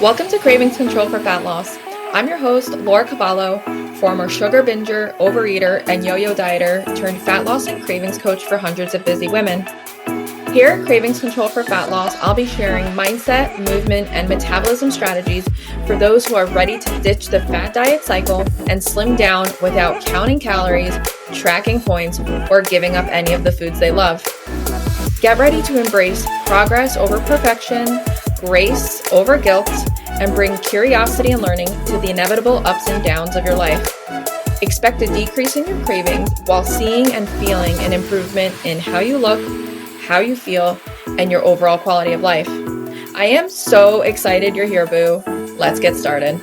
Welcome to Cravings Control for Fat Loss. I'm your host, Laura Cavallo, former sugar binger, overeater, and yo-yo dieter turned fat loss and cravings coach for hundreds of busy women. Here at Cravings Control for Fat Loss, I'll be sharing mindset, movement, and metabolism strategies for those who are ready to ditch the fat diet cycle and slim down without counting calories, tracking points, or giving up any of the foods they love. Get ready to embrace progress over perfection, grace over guilt, and bring curiosity and learning to the inevitable ups and downs of your life. Expect a decrease in your cravings while seeing and feeling an improvement in how you look, how you feel, and your overall quality of life. I am so excited you're here, boo. Let's get started.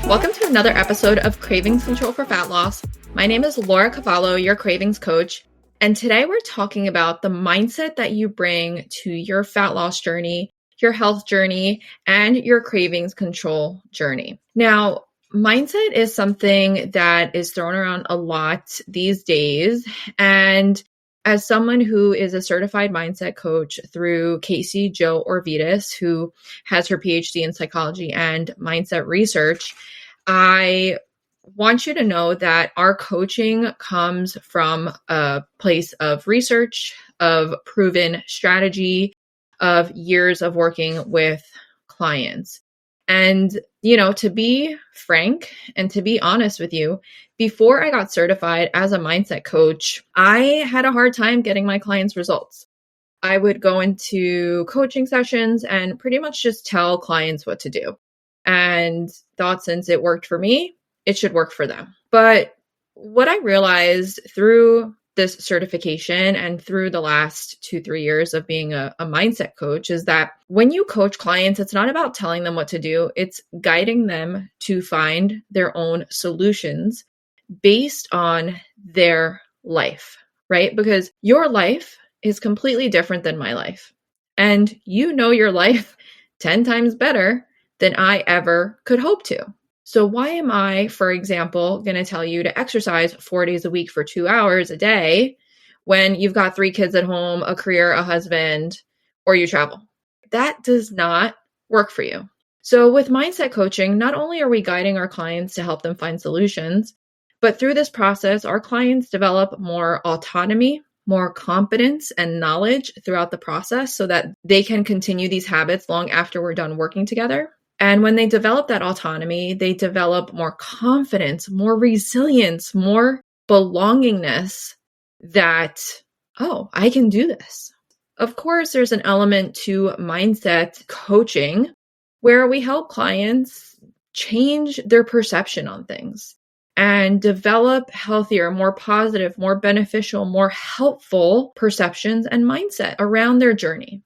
Welcome to another episode of Cravings Control for Fat Loss. My name is Laura Cavallo, your cravings coach. And today we're talking about the mindset that you bring to your fat loss journey, your health journey, and your cravings control journey. Now, mindset is something that is thrown around a lot these days. And as someone who is a certified mindset coach through Casey Jo Orvidas, who has her PhD in psychology and mindset research, I want you to know that our coaching comes from a place of research, of proven strategy, of years of working with clients. And, to be frank and to be honest with you, before I got certified as a mindset coach, I had a hard time getting my clients results. I would go into coaching sessions and pretty much just tell clients what to do, and thought since it worked for me, it should work for them. But what I realized through this certification and through the last 2-3 years of being a mindset coach is that when you coach clients, it's not about telling them what to do. It's guiding them to find their own solutions based on their life, right? Because your life is completely different than my life. And you know your life 10 times better than I ever could hope to. So why am I, for example, going to tell you to exercise 4 days a week for 2 hours a day when you've got 3 kids at home, a career, a husband, or you travel? That does not work for you. So with mindset coaching, not only are we guiding our clients to help them find solutions, but through this process, our clients develop more autonomy, more confidence and knowledge throughout the process so that they can continue these habits long after we're done working together. And when they develop that autonomy, they develop more confidence, more resilience, more belongingness that, I can do this. Of course, there's an element to mindset coaching where we help clients change their perception on things and develop healthier, more positive, more beneficial, more helpful perceptions and mindset around their journey.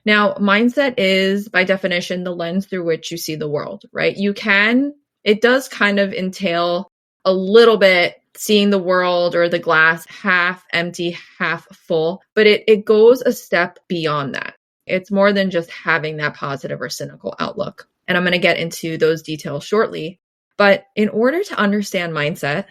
Now, mindset is by definition the lens through which you see the world, right? It does kind of entail a little bit seeing the world or the glass half empty, half full, but it goes a step beyond that. It's more than just having that positive or cynical outlook. And I'm going to get into those details shortly. But in order to understand mindset,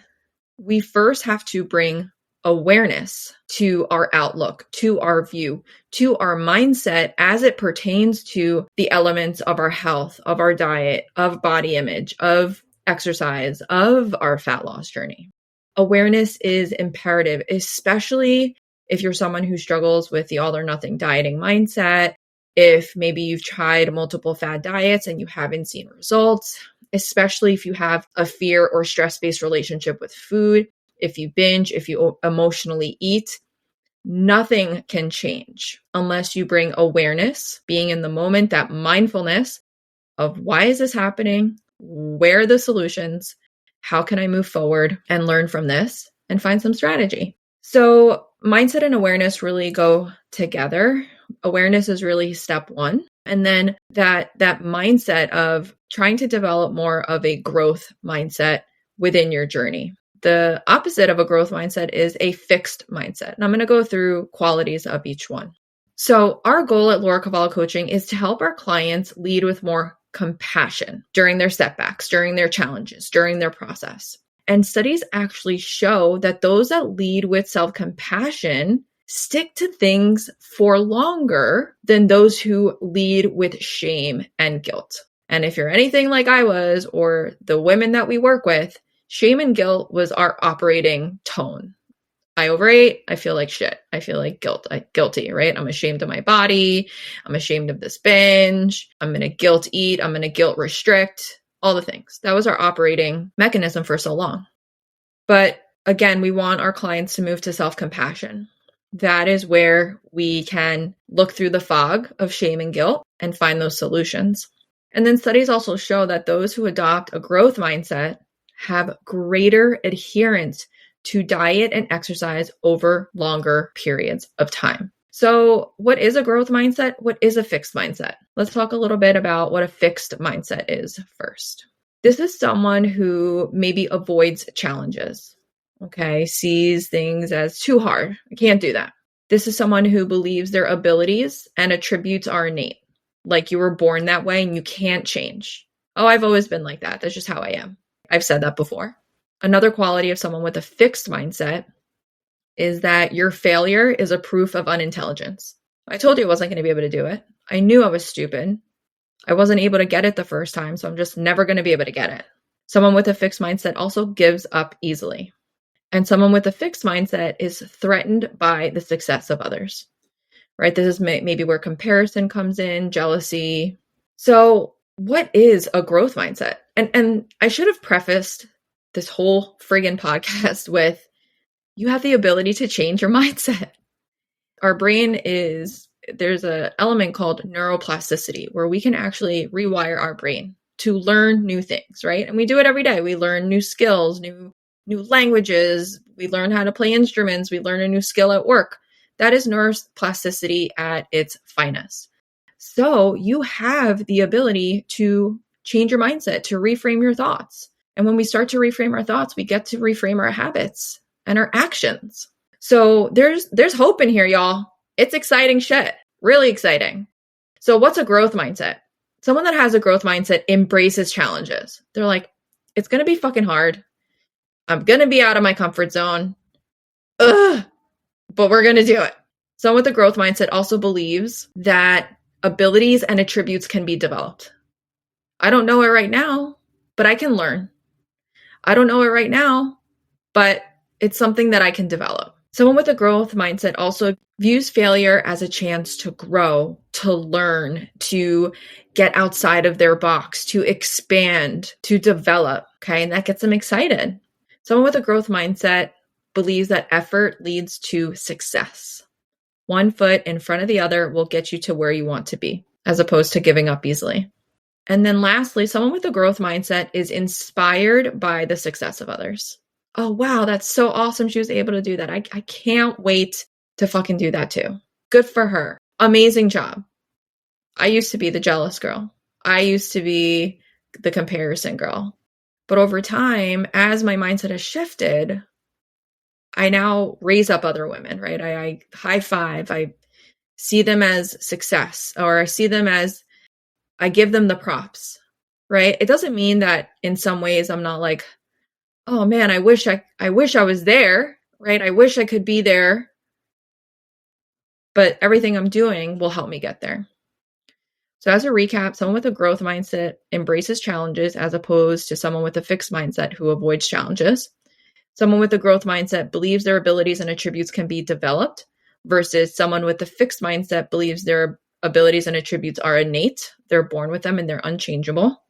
we first have to bring awareness to our outlook, to our view, to our mindset as it pertains to the elements of our health, of our diet, of body image, of exercise, of our fat loss journey. Awareness is imperative, especially if you're someone who struggles with the all or nothing dieting mindset, if maybe you've tried multiple fad diets and you haven't seen results, especially if you have a fear or stress-based relationship with food. If you binge, if you emotionally eat, nothing can change unless you bring awareness, being in the moment, that mindfulness of why is this happening? Where are the solutions? How can I move forward and learn from this and find some strategy? So mindset and awareness really go together. Awareness is really step one. And then that mindset of trying to develop more of a growth mindset within your journey. The opposite of a growth mindset is a fixed mindset. And I'm going to go through qualities of each one. So our goal at Laura Cavallo Coaching is to help our clients lead with more compassion during their setbacks, during their challenges, during their process. And studies actually show that those that lead with self-compassion stick to things for longer than those who lead with shame and guilt. And if you're anything like I was, or the women that we work with, shame and guilt was our operating tone. I overate, I feel like shit. I feel like guilty, right? I'm ashamed of my body. I'm ashamed of this binge. I'm going to guilt eat. I'm going to guilt restrict, all the things. That was our operating mechanism for so long. But again, we want our clients to move to self-compassion. That is where we can look through the fog of shame and guilt and find those solutions. And then studies also show that those who adopt a growth mindset have greater adherence to diet and exercise over longer periods of time. So what is a growth mindset? What is a fixed mindset? Let's talk a little bit about what a fixed mindset is first. This is someone who maybe avoids challenges, okay, sees things as too hard. I can't do that. This is someone who believes their abilities and attributes are innate, like you were born that way and you can't change. Oh, I've always been like that. That's just how I am. I've said that before. Another quality of someone with a fixed mindset is that your failure is a proof of unintelligence. I told you I wasn't going to be able to do it. I knew I was stupid. I wasn't able to get it the first time, so I'm just never going to be able to get it. Someone with a fixed mindset also gives up easily. And someone with a fixed mindset is threatened by the success of others, right? This is maybe where comparison comes in, jealousy. So what is a growth mindset? And I should have prefaced this whole friggin' podcast with, you have the ability to change your mindset. Our brain there's an element called neuro-plasticity where we can actually rewire our brain to learn new things, right? And we do it every day. We learn new skills, new languages. We learn how to play instruments. We learn a new skill at work. That is neuroplasticity at its finest. So you have the ability to change your mindset, to reframe your thoughts. And when we start to reframe our thoughts, we get to reframe our habits and our actions. So there's hope in here, y'all. It's exciting shit. Really exciting. So what's a growth mindset? Someone that has a growth mindset embraces challenges. They're like, it's going to be fucking hard. I'm going to be out of my comfort zone. Ugh, but we're going to do it. Someone with a growth mindset also believes that abilities and attributes can be developed. I don't know it right now, but I can learn. I don't know it right now, but it's something that I can develop. Someone with a growth mindset also views failure as a chance to grow, to learn, to get outside of their box, to expand, to develop. Okay. And that gets them excited. Someone with a growth mindset believes that effort leads to success. One foot in front of the other will get you to where you want to be, as opposed to giving up easily. And then lastly, someone with a growth mindset is inspired by the success of others. Oh, wow, that's so awesome. She was able to do that. I can't wait to fucking do that too. Good for her. Amazing job. I used to be the jealous girl. I used to be the comparison girl. But over time, as my mindset has shifted, I now raise up other women, right? I high five. I see them as success, or I see them as, I give them the props, right? It doesn't mean that in some ways I'm not like, oh man, I wish I was there, right? I wish I could be there, but everything I'm doing will help me get there. So as a recap, someone with a growth mindset embraces challenges as opposed to someone with a fixed mindset who avoids challenges. Someone with a growth mindset believes their abilities and attributes can be developed versus someone with a fixed mindset believes their abilities and attributes are innate. They're born with them and they're unchangeable.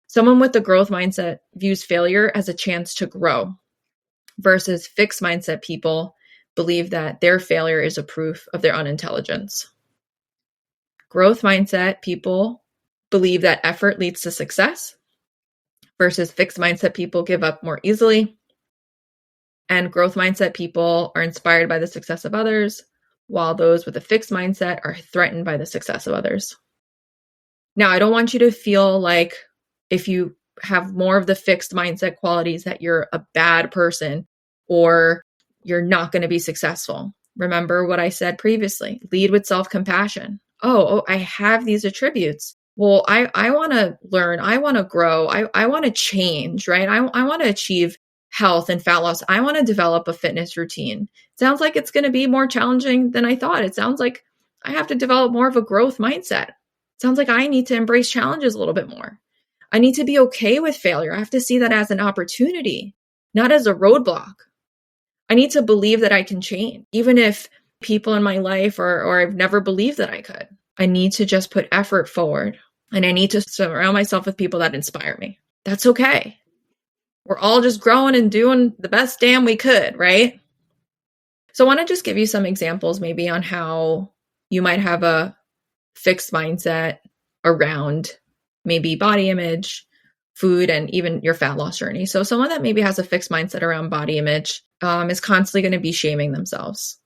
Someone with a growth mindset views failure as a chance to grow versus fixed mindset people believe that their failure is a proof of their unintelligence. Growth mindset people believe that effort leads to success versus fixed mindset people give up more easily. And growth mindset people are inspired by the success of others, while those with a fixed mindset are threatened by the success of others. Now, I don't want you to feel like if you have more of the fixed mindset qualities that you're a bad person or you're not going to be successful. Remember what I said previously, lead with self-compassion. Oh, I have these attributes. Well, I want to learn. I want to grow. I want to change, right? I want to achieve health and fat loss. I want to develop a fitness routine. Sounds like it's going to be more challenging than I thought. It sounds like I have to develop more of a growth mindset. Sounds like I need to embrace challenges a little bit more. I need to be okay with failure. I have to see that as an opportunity, not as a roadblock. I need to believe that I can change, even if people in my life or I've never believed that I could. I need to just put effort forward, and I need to surround myself with people that inspire me. That's okay. We're all just growing and doing the best damn we could, right? So I want to just give you some examples maybe on how you might have a fixed mindset around maybe body image, food, and even your fat loss journey. So someone that maybe has a fixed mindset around body image is constantly going to be shaming themselves.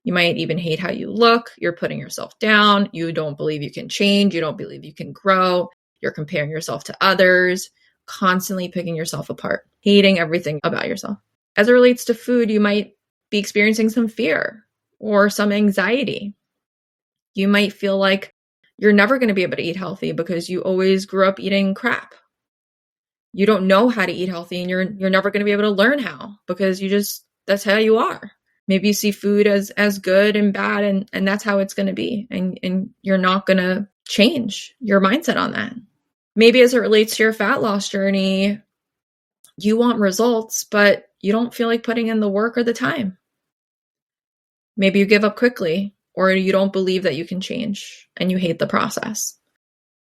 You might even hate how you look. You're putting yourself down. You don't believe you can change. You don't believe you can grow. You're comparing yourself to others, constantly picking yourself apart, hating everything about yourself. As it relates to food, you might be experiencing some fear or some anxiety. You might feel like you're never going to be able to eat healthy because you always grew up eating crap. You don't know how to eat healthy, and you're never going to be able to learn how because that's how you are. Maybe you see food as good and bad, and that's how it's going to be. And you're not going to change your mindset on that. Maybe as it relates to your fat loss journey, you want results, but you don't feel like putting in the work or the time. Maybe you give up quickly, or you don't believe that you can change and you hate the process.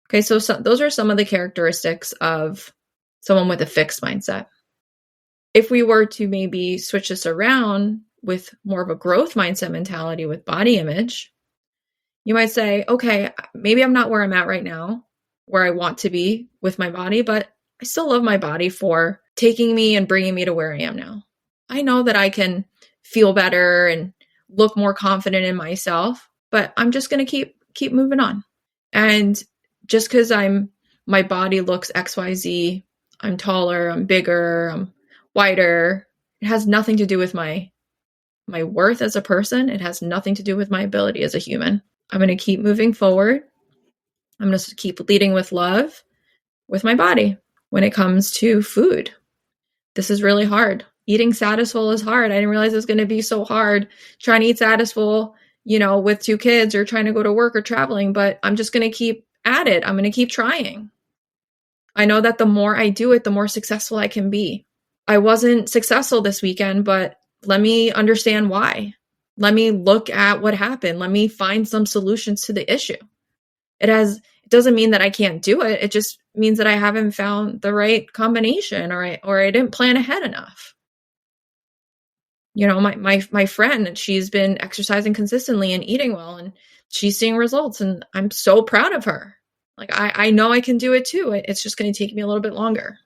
Okay, so those are some of the characteristics of someone with a fixed mindset. If we were to maybe switch this around with more of a growth mindset mentality with body image, you might say, okay, maybe I'm not where I'm at right now, where I want to be with my body, but I still love my body for taking me and bringing me to where I am now. I know that I can feel better and look more confident in myself, but I'm just going to keep moving on. And just because my body looks XYZ, I'm taller, I'm bigger, I'm wider, it has nothing to do with my worth as a person. It has nothing to do with my ability as a human. I'm going to keep moving forward. I'm going to keep leading with love with my body when it comes to food. This is really hard. Eating Satisful is hard. I didn't realize it was going to be so hard trying to eat Satisful, with 2 kids or trying to go to work or traveling, but I'm just going to keep at it. I'm going to keep trying. I know that the more I do it, the more successful I can be. I wasn't successful this weekend, but let me understand why. Let me look at what happened. Let me find some solutions to the issue. It doesn't mean that I can't do it. It just means that I haven't found the right combination or I didn't plan ahead enough. My friend, she's been exercising consistently and eating well, and she's seeing results, and I'm so proud of her. Like, I know I can do it too. It's just going to take me a little bit longer.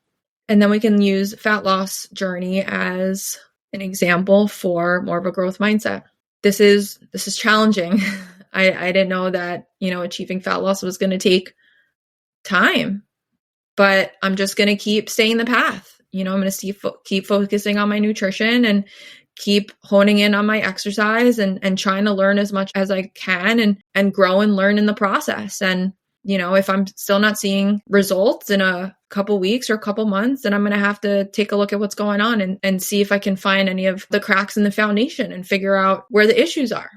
And then we can use fat loss journey as an example for more of a growth mindset. This is challenging. I didn't know that, achieving fat loss was going to take time, but I'm just going to keep staying the path. I'm going to keep focusing on my nutrition and keep honing in on my exercise and trying to learn as much as I can and grow and learn in the process. And, if I'm still not seeing results in a couple weeks or a couple months, then I'm going to have to take a look at what's going on and see if I can find any of the cracks in the foundation and figure out where the issues are.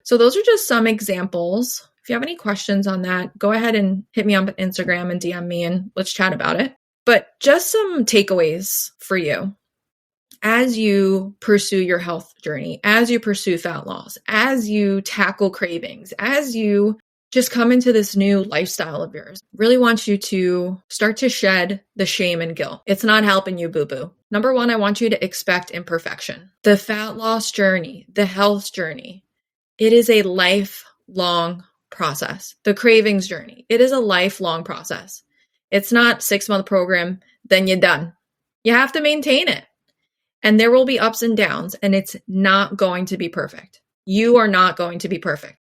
So those are just some examples. If you have any questions on that, go ahead and hit me on Instagram and DM me and let's chat about it. But just some takeaways for you as you pursue your health journey, as you pursue fat loss, as you tackle cravings, as you just come into this new lifestyle of yours. Really want you to start to shed the shame and guilt. It's not helping you, boo-boo. Number 1, I want you to expect imperfection. The fat loss journey, the health journey, it is a lifelong process. The cravings journey, it is a lifelong process. It's not 6-month program, then you're done. You have to maintain it. And there will be ups and downs, and it's not going to be perfect. You are not going to be perfect.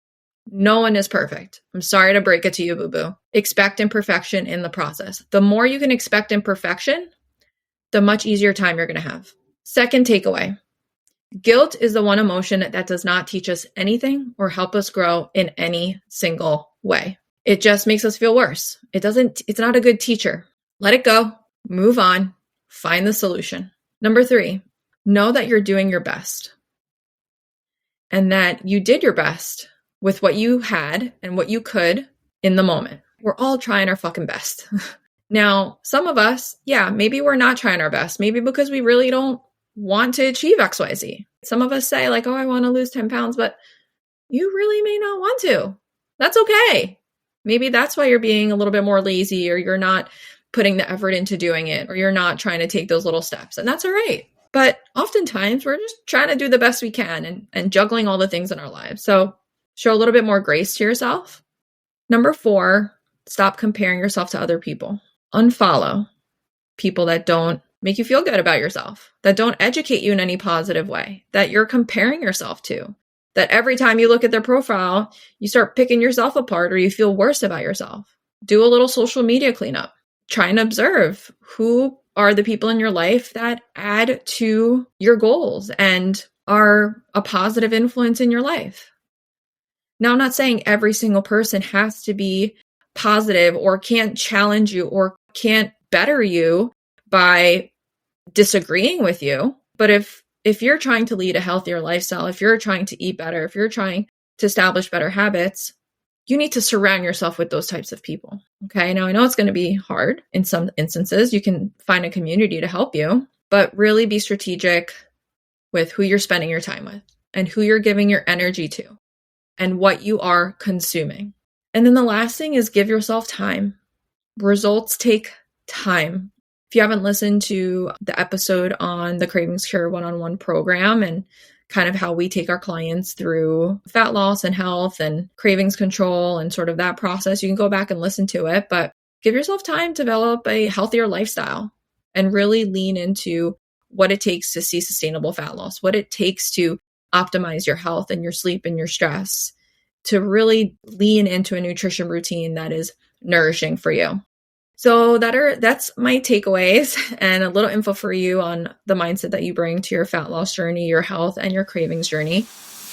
No one is perfect. I'm sorry to break it to you, boo-boo. Expect imperfection in the process. The more you can expect imperfection, the much easier time you're going to have. Second takeaway. Guilt is the one emotion that does not teach us anything or help us grow in any single way. It just makes us feel worse. It's not a good teacher. Let it go. Move on. Find the solution. Number 3, know that you're doing your best and that you did your best with what you had and what you could in the moment. We're all trying our fucking best. Now, some of us, maybe we're not trying our best, maybe because we really don't want to achieve XYZ. Some of us say like, oh, I want to lose 10 pounds, but you really may not want to. That's okay. Maybe that's why you're being a little bit more lazy, or you're not putting the effort into doing it, or you're not trying to take those little steps. And that's all right. But oftentimes we're just trying to do the best we can and juggling all the things in our lives. So show a little bit more grace to yourself. Number 4, stop comparing yourself to other people. Unfollow people that don't make you feel good about yourself, that don't educate you in any positive way, that you're comparing yourself to, that every time you look at their profile, you start picking yourself apart or you feel worse about yourself. Do a little social media cleanup. Try and observe who are the people in your life that add to your goals and are a positive influence in your life. Now, I'm not saying every single person has to be positive or can't challenge you or can't better you by disagreeing with you. But if you're trying to lead a healthier lifestyle, if you're trying to eat better, if you're trying to establish better habits, you need to surround yourself with those types of people. Okay. Now I know it's going to be hard in some instances. You can find a community to help you, but really be strategic with who you're spending your time with and who you're giving your energy to and what you are consuming. And then the last thing is give yourself time. Results take time. If you haven't listened to the episode on the Cravings Cure one-on-one program and kind of how we take our clients through fat loss and health and cravings control and sort of that process, you can go back and listen to it, but give yourself time to develop a healthier lifestyle and really lean into what it takes to see sustainable fat loss, what it takes to optimize your health and your sleep and your stress, to really lean into a nutrition routine that is nourishing for you. So that's my takeaways and a little info for you on the mindset that you bring to your fat loss journey, your health, and your cravings journey.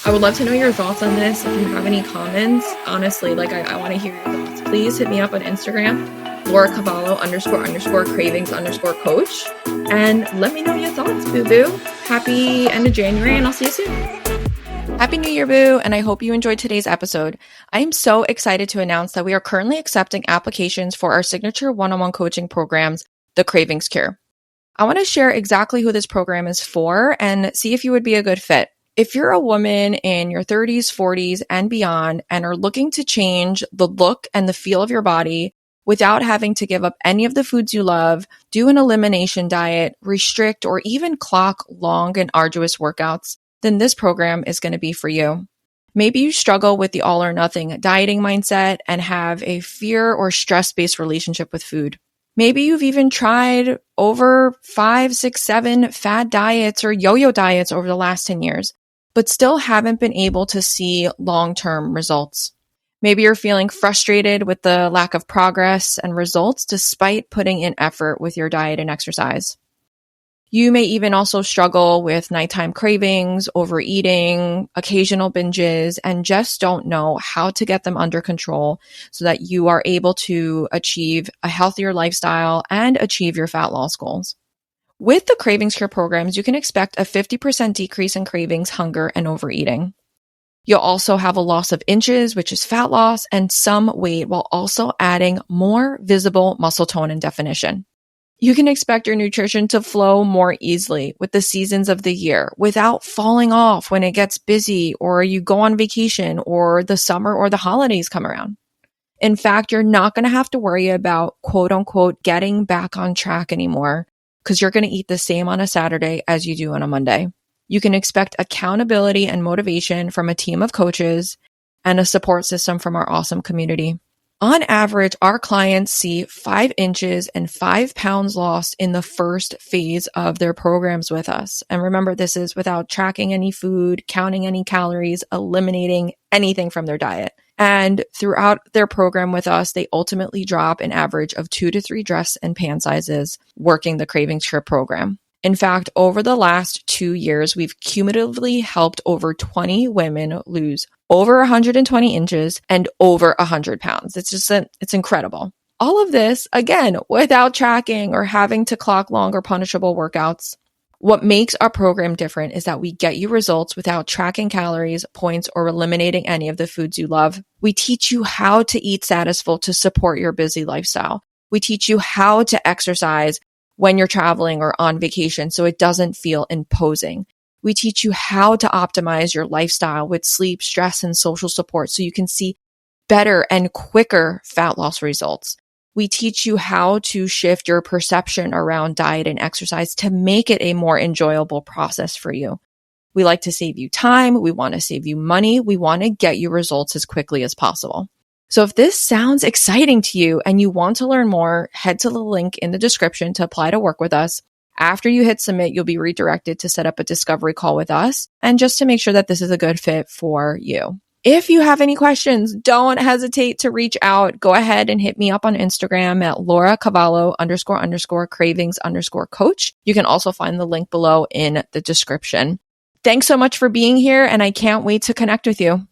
I would love to know your thoughts on this. If you have any comments, honestly, I want to hear your thoughts. Please hit me up on Instagram, Laura Cavallo __cravings_coach, and let me know your thoughts, boo-boo. Happy end of January, and I'll see you soon. Happy New Year, boo, and I hope you enjoyed today's episode. I am so excited to announce that we are currently accepting applications for our signature one-on-one coaching programs, the Cravings Cure. I want to share exactly who this program is for and see if you would be a good fit. If you're a woman in your 30s, 40s, and beyond and are looking to change the look and the feel of your body without having to give up any of the foods you love, do an elimination diet, restrict, or even clock long and arduous workouts, then this program is going to be for you. Maybe you struggle with the all or nothing dieting mindset and have a fear or stress-based relationship with food. Maybe you've even tried over 5, 6, 7 fad diets or yo-yo diets over the last 10 years, but still haven't been able to see long-term results. Maybe you're feeling frustrated with the lack of progress and results despite putting in effort with your diet and exercise. You may even also struggle with nighttime cravings, overeating, occasional binges, and just don't know how to get them under control so that you are able to achieve a healthier lifestyle and achieve your fat loss goals. With the Cravings Cure programs, you can expect a 50% decrease in cravings, hunger, and overeating. You'll also have a loss of inches, which is fat loss, and some weight while also adding more visible muscle tone and definition. You can expect your nutrition to flow more easily with the seasons of the year without falling off when it gets busy or you go on vacation or the summer or the holidays come around. In fact, you're not going to have to worry about quote unquote getting back on track anymore because you're going to eat the same on a Saturday as you do on a Monday. You can expect accountability and motivation from a team of coaches and a support system from our awesome community. On average, our clients see 5 inches and 5 pounds lost in the first phase of their programs with us. And remember, this is without tracking any food, counting any calories, eliminating anything from their diet. And throughout their program with us, they ultimately drop an average of 2 to 3 dress and pant sizes working the Cravings Cure program. In fact, over the last 2 years, we've cumulatively helped over 20 women lose over 120 inches and over 100 pounds. It's incredible. All of this, again, without tracking or having to clock long or punishable workouts. What makes our program different is that we get you results without tracking calories, points, or eliminating any of the foods you love. We teach you how to eat Satisful to support your busy lifestyle. We teach you how to exercise when you're traveling or on vacation so it doesn't feel imposing. We teach you how to optimize your lifestyle with sleep, stress, and social support so you can see better and quicker fat loss results. We teach you how to shift your perception around diet and exercise to make it a more enjoyable process for you. We like to save you time. We want to save you money. We want to get you results as quickly as possible. So if this sounds exciting to you and you want to learn more, head to the link in the description to apply to work with us. After you hit submit, you'll be redirected to set up a discovery call with us and just to make sure that this is a good fit for you. If you have any questions, don't hesitate to reach out. Go ahead and hit me up on Instagram at @LauraCavallo __cravings_coach. You can also find the link below in the description. Thanks so much for being here, and I can't wait to connect with you.